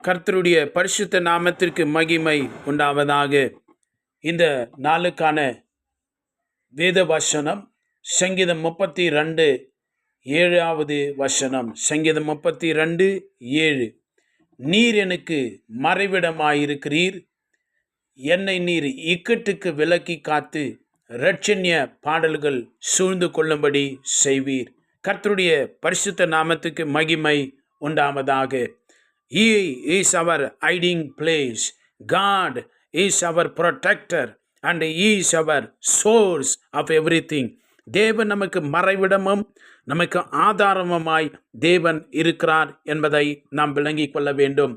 கர்த்தருடைய பரிசுத்த நாமத்திற்கு மகிமை உண்டாவதாக. இந்த நாளுக்கான வேத வசனம் சங்கீதம் 32 7வது வசனம். சங்கீதம் 32:7. நீர் எனக்கு மறைவிடமாயிருக்கிறீர், என்னை நீர் இக்கட்டுக்கு விலக்கி காத்து இரட்சண்ய பாடல்கள் சூழ்ந்து கொள்ளும்படி செய்வீர். கர்த்தருடைய பரிசுத்த நாமத்துக்கு மகிமை உண்டாவதாக. He is our hiding place. God is our protector and He is our source of everything. தேவன் நமக்கு மறைவிடமும் நமக்கு ஆதாரமுமாய் தேவன் இருக்கிறார் என்பதை நாம் விளங்கிக் கொள்ள வேண்டும்.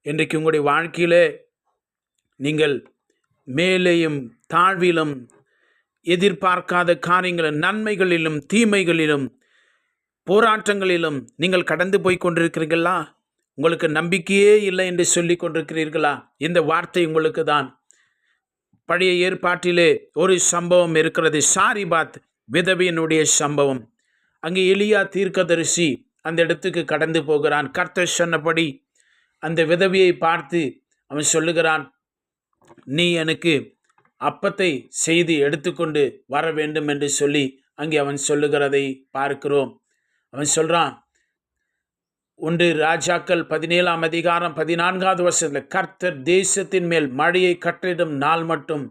இன்றைக்கு உங்களுடைய வாழ்க்கையிலே நீங்கள் மேலேயும் தாழ்விலும் எதிர்பார்க்காத காரியங்களிலும் நன்மைகளிலும் தீமைகளிலும் போராட்டங்களிலும் நீங்கள் கடந்து போய் கொண்டிருக்கிறீர்களா? உங்களுக்கு நம்பிக்கையே இல்லை என்று சொல்லி கொண்டிருக்கிறீர்களா? இந்த வார்த்தை உங்களுக்கு தான். பழைய ஏற்பாட்டிலே ஒரு சம்பவம் இருக்கிறது, சாரிபாத் விதவையினுடைய சம்பவம். அங்கே எலியா தீர்க்கதரிசி அந்த இடத்துக்கு கடந்து போகிறான். கர்த்தர் சொன்னபடி அந்த விதவையை பார்த்து அவன் சொல்லுகிறான், நீ எனக்கு அப்பத்தை செய்து எடுத்துக்கொண்டு வர வேண்டும் என்று சொல்லி அங்கே அவன் சொல்லுகிறதை பார்க்கிறோம். அவன் சொல்றான், 1 ராஜாக்கள் 17ஆம் அதிகாரம் 14வது வசனத்தில், கர்த்தர் தேசத்தின் மேல் மழையை கட்டளிடும் நாள் மட்டும்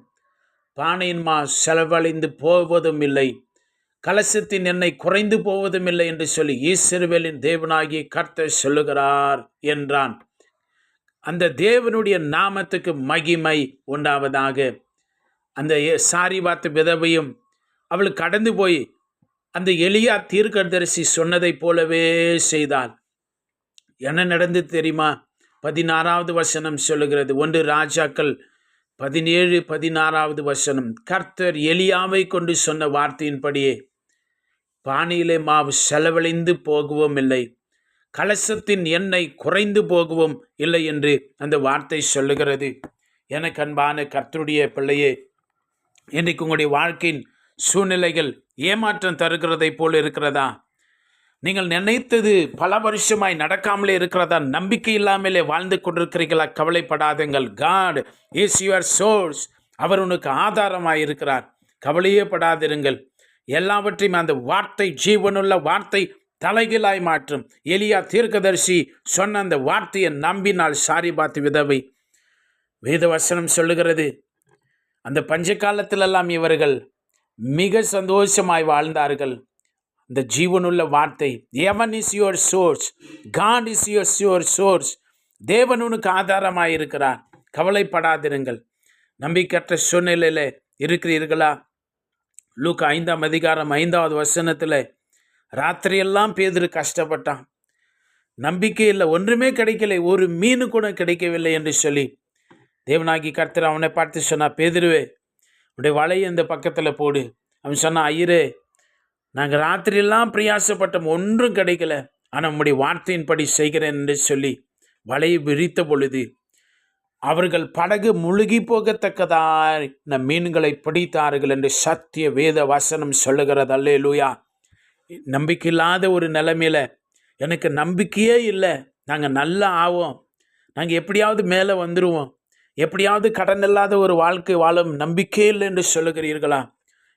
பானையின் மா செலவழிந்து போவதும் இல்லை, கலசத்தின் எண்ணெய் குறைந்து போவதும் இல்லை என்று சொல்லி இஸ்ரவேலின் தேவனாகிய கர்த்தர் சொல்லுகிறார் என்றான். அந்த தேவனுடைய நாமத்துக்கு மகிமை உண்டாவதாக. அந்த சாரிபாத் விதவையும் அவள் கடந்து போய் அந்த எலியா தீர்க்கதரிசி சொன்னதை போலவே செய்தாள். என்ன நடந்தது தெரியுமா? 16வது வசனம் சொல்லுகிறது. 1 ராஜாக்கள் 17-16வது வசனம். கர்த்தர் எலியாவை கொண்டு சொன்ன வார்த்தையின்படியே பானையிலே மாவு செலவழிந்து போகவும் இல்லை, கலசத்தின் எண்ணெய் குறைந்து போகவும் இல்லை என்று அந்த வார்த்தை சொல்லுகிறது. எனக்கு அன்பான கர்த்தருடைய பிள்ளையே, இன்றைக்கு உங்களுடைய வாழ்க்கையின் சூழ்நிலைகள் ஏமாற்றம் தருகிறதை போல் இருக்கிறதா? நீங்கள் நினைத்தது பல வருஷமாய் நடக்காமலே இருக்கிறதா? நம்பிக்கை இல்லாமலே வாழ்ந்து கொண்டிருக்கிறீர்களா? கவலைப்படாதீங்கள். God is your source. அவர் உனக்கு ஆதாரமாய் இருக்கிறார். கவலையே படாதிருங்கள். எல்லாவற்றையும் அந்த வார்த்தை, ஜீவனுள்ள வார்த்தை தலைகீழாய் மாற்றும். எலியா தீர்க்கதரிசி சொன்ன அந்த வார்த்தையை நம்பினால் சாரிபாத் விதவை. வேதவசனம் சொல்லுகிறது, அந்த பஞ்ச காலத்திலெல்லாம் இவர்கள் மிக சந்தோஷமாய் வாழ்ந்தார்கள். இந்த ஜீவனுள்ள வார்த்தை, எவன் is your source, God is your source. தேவன் உனக்கு ஆதாரமாய் இருக்கிறார். கவலைப்படாதிருங்கள். நம்பிக்கையற்ற சூழ்நிலையில் இருக்கிறீர்களா? லூக்கா 5ஆம் அதிகாரம் 5வது வசனத்தில், ராத்திரியெல்லாம் பேதுரு கஷ்டப்பட்டான். நம்பிக்கை இல்லை, ஒன்றுமே கிடைக்கலை, ஒரு மீன் கூட கிடைக்கவில்லை என்று சொல்லி தேவனாகி கர்த்தர் அவனை பார்த்து சொன்னா, பேதுருவே உடைய வலையை இந்த பக்கத்தில் போடு. அவன் சொன்னான், ஐயரே நாங்கள் ராத்திரியெல்லாம் பிரயாசப்பட்டோம், ஒன்றும் கிடைக்கல, ஆனால் உம்முடைய வார்த்தையின்படி செய்கிறேன் என்று சொல்லி வலையை விரித்த பொழுது அவர்கள் படகு முழுகி போகத்தக்கதான மீன்களை பிடித்தார்கள் என்று சத்திய வேத வசனம் சொல்லுகிறது. அல்லேலூயா. நம்பிக்கை இல்லாத ஒரு நிலைமையில், எனக்கு நம்பிக்கையே இல்லை, நாங்கள் நல்லா ஆவோம், நாங்கள் எப்படியாவது மேலே வந்துடுவோம், எப்படியாவது கடன் இல்லாத ஒரு வாழ்க்கை வாழும் நம்பிக்கை இல்லை என்று சொல்லுகிறீர்களா?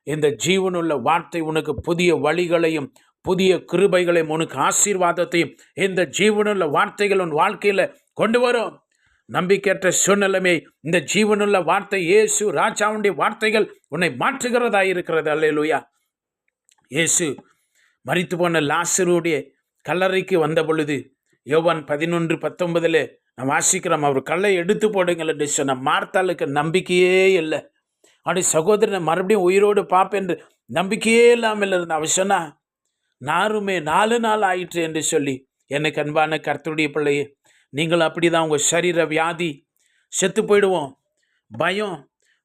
இந்த ஜீவனுள்ள வார்த்தை உனக்கு புதிய வழிகளையும் புதிய கிருபைகளையும் உனக்கு ஆசீர்வாதத்தையும் இந்த ஜீவனுள்ள வார்த்தைகள் உன் வாழ்க்கையில் கொண்டு வரும். நம்பிக்கையற்ற சூழ்நிலைமை இந்த ஜீவனுள்ள வார்த்தை, இயேசு ராஜாவுடைய வார்த்தைகள் உன்னை மாற்றுகிறதா இருக்கிறது. அல்லேலூயா. இயேசு மரித்து போன லாசருடைய கல்லறைக்கு வந்த பொழுது யோவான் 11:19 நான் வாசிக்கிறோம், அவர் கல்லை எடுத்து போடுங்கள் என்று சொன்ன. மார்த்தாளுக்கு நம்பிக்கையே இல்லை. அப்படி சகோதரனை மறுபடியும் உயிரோடு பார்ப்பேன் என்று நம்பிக்கையே இல்லாமல் இருந்த அவ சொன்னா, நாருமே 4 நாள் ஆயிற்று என்று சொல்லி. எனக்கு அன்பான கர்த்தருடைய பிள்ளையே, நீங்கள் அப்படி தான். உங்கள் சரீர வியாதி, செத்து போயிடுவோம், பயம்,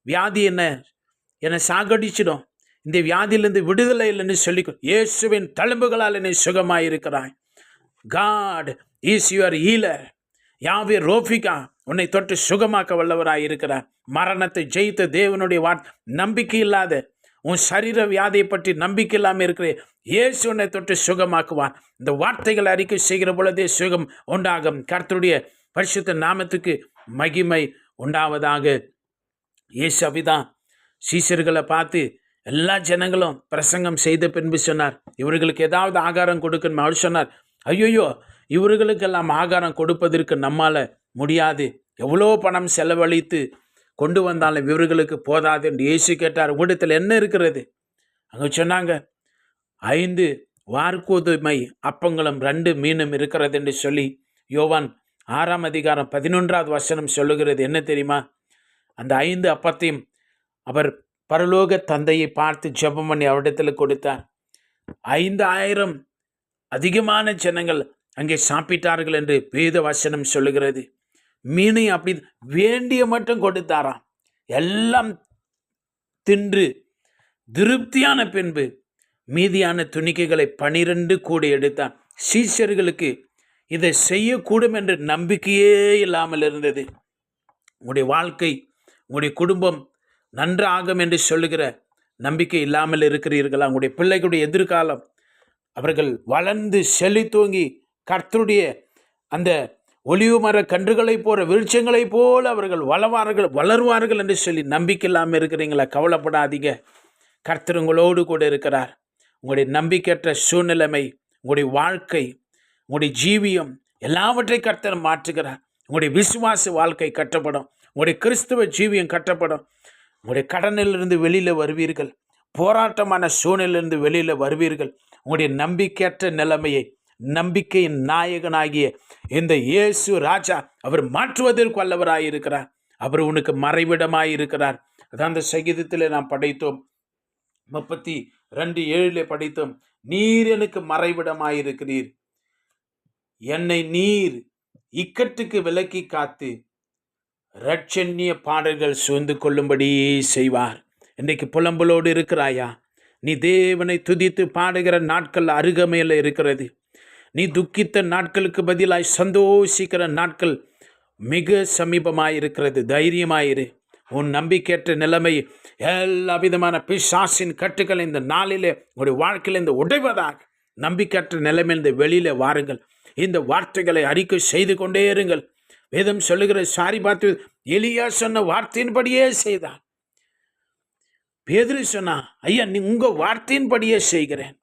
வியாதி என்னை சாகடிச்சிடும், இந்த வியாதியிலிருந்து விடுதலை இல்லைன்னு சொல்லி இயேசுவின் தழும்புகளால் என்னை சுகமாயிருக்கிறாய். God is your healer. யாவே ரோஃபிகா உன்னை தொட்டு சுகமாக்க வல்லவராய் இருக்கிறார். மரணத்தை ஜெயித்த தேவனுடைய வார்த்தை. நம்பிக்கை இல்லாத உன் சரீர வியாதியை பற்றி நம்பிக்கை இல்லாமல் இருக்கிற இயேசு உன்னை தொட்டு சுகமாக்குவார். இந்த வார்த்தைகள் அறிக்கை செய்கிற பொழுதே சுகம் உண்டாகும். கர்த்தருடைய பரிசுத்த நாமத்துக்கு மகிமை உண்டாவதாக. இயேசு அப்படிதான் சீஷர்களை பார்த்து எல்லா ஜனங்களும் பிரசங்கம் செய்த பின்பு சொன்னார், இவர்களுக்கு ஏதாவது ஆகாரம் கொடுக்கணும். அவர் சொன்னார், ஐயோயோ, இவர்களுக்கெல்லாம் ஆகாரம் கொடுப்பதற்கு நம்மால் முடியாது, எவ்வளோ பணம் செலவழித்து கொண்டு வந்தாலும் இவர்களுக்கு போதாது என்று இயேசு கேட்டார். உங்களிடத்தில் என்ன இருக்கிறது? அங்கே சொன்னாங்க, 5 வார்கோதுமை அப்பங்களும் 2 மீனும் இருக்கிறது என்று சொல்லி யோவான் 6 அதிகாரம் 11வது வசனம் சொல்லுகிறது. என்ன தெரியுமா? அந்த 5 அப்பத்தையும் அவர் பரலோக தந்தையை பார்த்து ஜெபம் பண்ணி அவரிடத்தில் கொடுத்தார். 5000 அதிகமான ஜனங்கள் அங்கே சாப்பிட்டார்கள் என்று வேத வசனம் சொல்லுகிறது. மீனை அப்படி வேண்டிய மட்டும் கொடுத்தாராம். எல்லாம் தின்று திருப்தியான பின்பு மீதியான துணிக்கைகளை 12 கூடை எடுத்தான். சீஷர்களுக்கு இதை செய்யக்கூடும் என்று நம்பிக்கையே இல்லாமல் இருந்தது. உங்களுடைய வாழ்க்கை, உங்களுடைய குடும்பம் நன்றாகும் என்று சொல்லுகிற நம்பிக்கை இல்லாமல் இருக்கிறீர்களா? உங்களுடைய பிள்ளைகளுடைய எதிர்காலம், அவர்கள் வளர்ந்து செழித்தோங்கி கர்த்தருடைய அந்த ஒலிவு மர கன்றுகளை போற விருட்சங்களைப் போல அவர்கள் வளருவார்கள் என்று சொல்லி நம்பிக்கை இல்லாமல் இருக்கிறீங்களா? கவலைப்படாதீங்க, கர்த்தர் உங்களோடு கூட இருக்கிறார். உங்களுடைய நம்பிக்கையற்ற சூழ்நிலைமை, உங்களுடைய வாழ்க்கை, உங்களுடைய ஜீவியம் எல்லாவற்றையும் கர்த்தர் மாற்றுகிறார். உங்களுடைய விசுவாச வாழ்க்கை கட்டப்படும், உங்களுடைய கிறிஸ்துவ ஜீவியம் கட்டப்படும். உங்களுடைய கடனிலிருந்து வெளியில் வருவீர்கள், போராட்டமான சூழ்நிலையிலிருந்து வெளியில் வருவீர்கள். உங்களுடைய நம்பிக்கையற்ற நிலைமையை நம்பிக்கையின் நாயகனாகிய இந்த இயேசு ராஜா அவர் மாற்றுவதற்கு வல்லவராயிருக்கிறார். அவர் உனக்கு மறைவிடமாயிருக்கிறார். அதான் அந்த சங்கீதத்தில் நாம் படித்தோம், 32:7 படித்தோம், நீர் எனக்கு மறைவிடமாயிருக்கிறீர், என்னை நீர் இக்கட்டுக்கு விலக்கி காத்து இரட்சண்ய பாடல்கள் சூழ்ந்து கொள்ளும்படி செய்வார். இன்றைக்கு புலம்பலோடு இருக்கிறாயா? நீ தேவனை துதித்து பாடுகிற நாட்கள் அருகமையில் இருக்கிறது. நீ துக்கித்த நாட்களுக்கு பதிலாய் சந்தோஷிக்கிற நாட்கள் மிக சமீபமாயிருக்கிறது. தைரியமாயிரு. உன் நம்பிக்கையற்ற நிலைமை எல்லா விதமான பிசாசின் கட்டுக்கள் இந்த நாளிலே உங்களுடைய வாழ்க்கையில் இந்த உடைவதாக. நம்பிக்கையற்ற நிலைமையிலிருந்து வெளியில் வாருங்கள். இந்த வார்த்தைகளை அறிக்கை செய்து கொண்டே இருங்கள். வேதம் சொல்லுகிற சாரிபாத்து எலியா சொன்ன வார்த்தையின்படியே செய்தார். பேதுரு சொன்னா, ஐயா நீ உங்க வார்த்தையின்படியே செய்கிறேன்.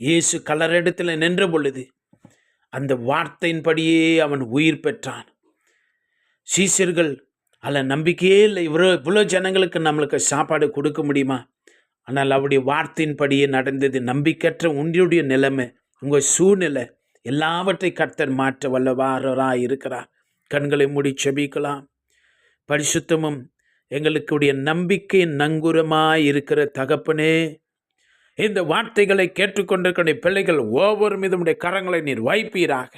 இயேசு கல்லறையிடத்தில் நின்ற பொழுது அந்த வார்த்தையின்படியே அவன் உயிர் பெற்றான். சீஷர்கள் அல்ல, நம்பிக்கையே இல்லை, இவ்வளோ ஜனங்களுக்கு நம்மளுக்கு சாப்பாடு கொடுக்க முடியுமா? ஆனால் அவருடைய வார்த்தையின்படியே நடந்தது. நம்பிக்கையற்ற உங்களுடைய நிலைமை, உங்கள் சூழ்நிலை எல்லாவற்றை கர்த்தர் மாற்ற வல்லவராய் இருக்கிறார். கண்களை மூடி செபிக்கலாம். பரிசுத்தமும் எங்களுக்குடைய நம்பிக்கையின் நங்குரமாய் இருக்கிற தகப்பனே, இந்த வார்த்தைகளை கேட்டுக்கொண்டிருக்கிற பிள்ளைகள் ஒவ்வொரு மீதுடைய கரங்களை நீர் வைப்பீராக.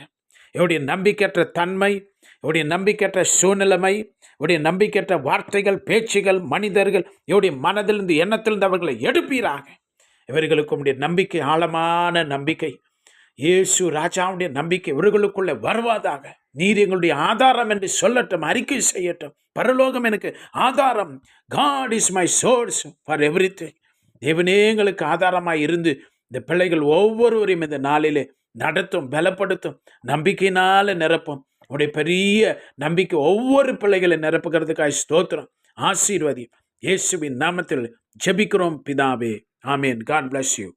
என்னுடைய நம்பிக்கையற்ற தன்மை, என்னுடைய நம்பிக்கையற்ற சூழ்நிலைமை, என்னுடைய நம்பிக்கையற்ற வார்த்தைகள், பேச்சுகள், மனிதர்கள் என்னுடைய மனதிலிருந்து எண்ணத்திலிருந்து அவர்களை எடுப்பீராக. இவர்களுக்கு உடைய நம்பிக்கை ஆழமான நம்பிக்கை, இயேசு ராஜாவுடைய நம்பிக்கை இவர்களுக்குள்ளே வருவதாக. நீர் எங்களுடைய ஆதாரம் என்று சொல்லட்டும், அறிக்கை செய்யட்டும். பரலோகம் எனக்கு ஆதாரம். God is my source for everything. தேவனே எங்களுக்கு ஆதாரமாய் இருந்து இந்த பிள்ளைகள் ஒவ்வொருவரையும் இந்த நாளிலே நடத்தும், பலப்படுத்தும், நம்பிக்கையினால நிரப்பும். உடைய பெரிய நம்பிக்கை ஒவ்வொரு பிள்ளைகளை நிரப்புகிறதுக்காக ஸ்தோத்திரம். ஆசீர்வதி. இயேசுவின் நாமத்தில் ஜெபிக்கிறோம் பிதாவே. ஆமேன். God bless you.